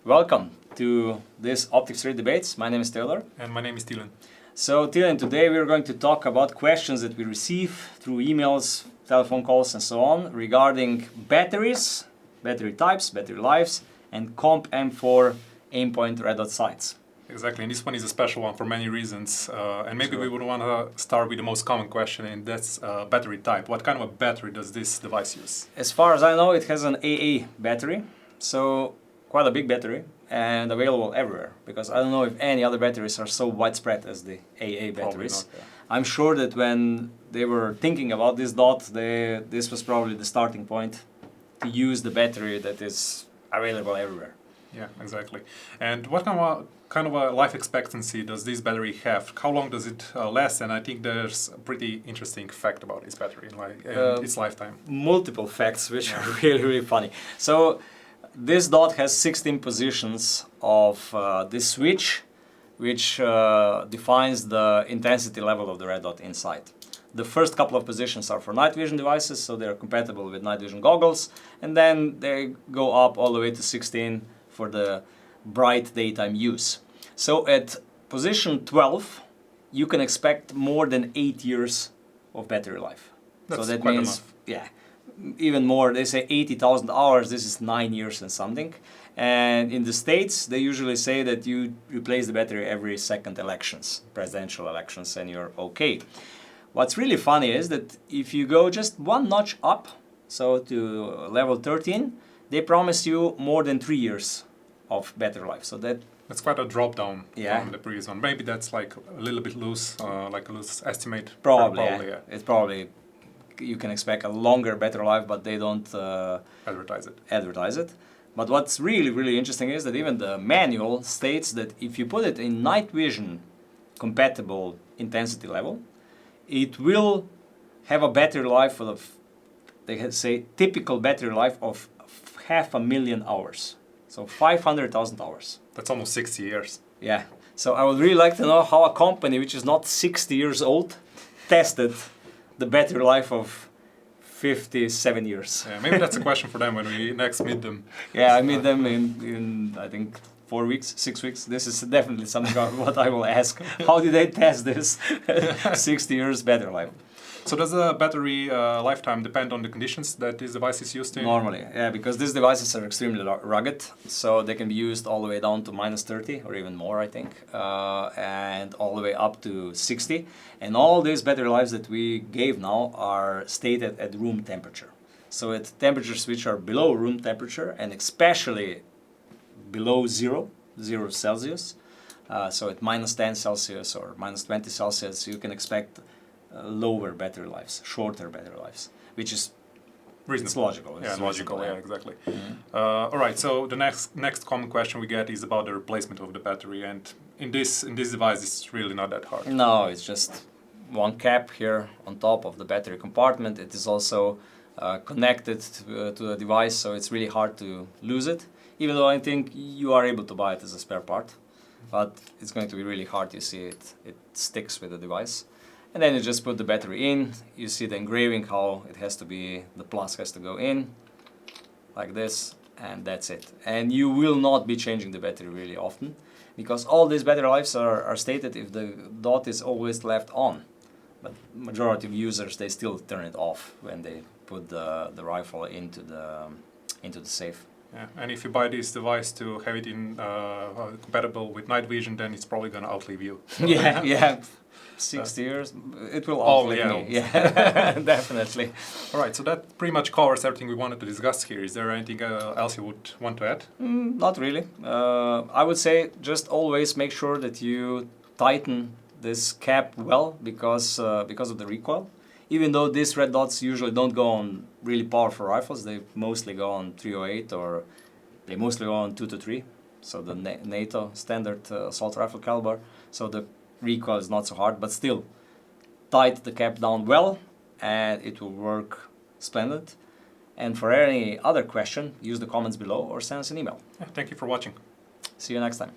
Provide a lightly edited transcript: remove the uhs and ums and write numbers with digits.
Welcome to this opticstrade debates. My name is Taylor. And my name is Dylan. So Dylan, today we're going to talk about questions that we receive through emails, telephone calls and so on regarding batteries, battery types, battery lives and Comp M4 Aimpoint red dot sights. Exactly, and this one is a special one for many reasons. And maybe we would want to start with the most common question, and that's battery type. What kind of a battery does this device use? As far as I know, it has an AA battery, so quite a big battery and available everywhere, because I don't know if any other batteries are so widespread as the AA batteries. Not, yeah. I'm sure that when they were thinking about this dot, this was probably the starting point to use the battery that is available everywhere. Yeah, exactly. And what kind of a life expectancy does this battery have? How long does it last? And I think there's a pretty interesting fact about this battery and its lifetime. Multiple facts which are really funny. So this dot has 16 positions of this switch, which defines the intensity level of the red dot inside. The first couple of positions are for night vision devices, so they're compatible with night vision goggles, and then they go up all the way to 16 for the bright daytime use. So at position 12, you can expect more than 8 years of battery life. That's so that quite means, enough. yeah, even more. They say 80,000 hours. This is 9 years and something. And in the States, they usually say that you replace the battery every second elections, presidential elections, and you're okay. What's really funny is that if you go just one notch up, so to level 13, they promise you more than 3 years of battery life. So that's quite a drop down Yeah. from the previous one. Maybe that's like a little bit loose, like a loose estimate. probably, yeah. It's probably, you can expect a longer battery life, but they don't Advertise it. But what's really interesting is that even the manual states that if you put it in night vision compatible intensity level, it will have a battery life of, they say, typical battery life of 500,000 hours. So 500,000 hours. That's almost 60 years. Yeah. So I would really like to know how a company which is not 60 years old tested the battery life of 57 years. Yeah, maybe that's a question for them when we next meet them. Yeah, I meet them in I think 4 weeks, 6 weeks. This is definitely something what I will ask. How did they test this 60 years battery life? So does the battery lifetime depend on the conditions that this device is used in? Normally, yeah, because these devices are extremely rugged, so they can be used all the way down to minus 30 or even more, I think, and all the way up to 60. And all these battery lives that we gave now are stated at room temperature. So at temperatures which are below room temperature, and especially below zero Celsius, so at minus 10 Celsius or minus 20 Celsius, you can expect lower battery lives, shorter battery lives, which is reasonable. It's logical. Yeah, logical. Yeah, exactly. Mm-hmm. All right. So the next common question we get is about the replacement of the battery, and in this device, it's really not that hard. No, it's just one cap here on top of the battery compartment. It is also connected to the device, so it's really hard to lose it. Even though I think you are able to buy it as a spare part, but it's going to be really hard. You see it sticks with the device. And then you just put the battery in, you see the engraving how it has to be, the plus has to go in, like this, and that's it. And you will not be changing the battery really often, because all these battery lives are stated if the dot is always left on. But majority of users, they still turn it off when they put the rifle into the safe. Yeah, and if you buy this device to have it in compatible with night vision, then it's probably going to outlive you. Yeah. 60 years, it will outlive me. Yeah, definitely. All right, so that pretty much covers everything we wanted to discuss here. Is there anything else you would want to add? Not really. I would say just always make sure that you tighten this cap well because of the recoil. Even though these red dots usually don't go on really powerful rifles, they mostly go on 308 or they mostly go on 223. So the NATO standard assault rifle caliber. So the recoil is not so hard, but still tight the cap down well and it will work splendid. And for any other question, use the comments below or send us an email. Yeah, thank you for watching. See you next time.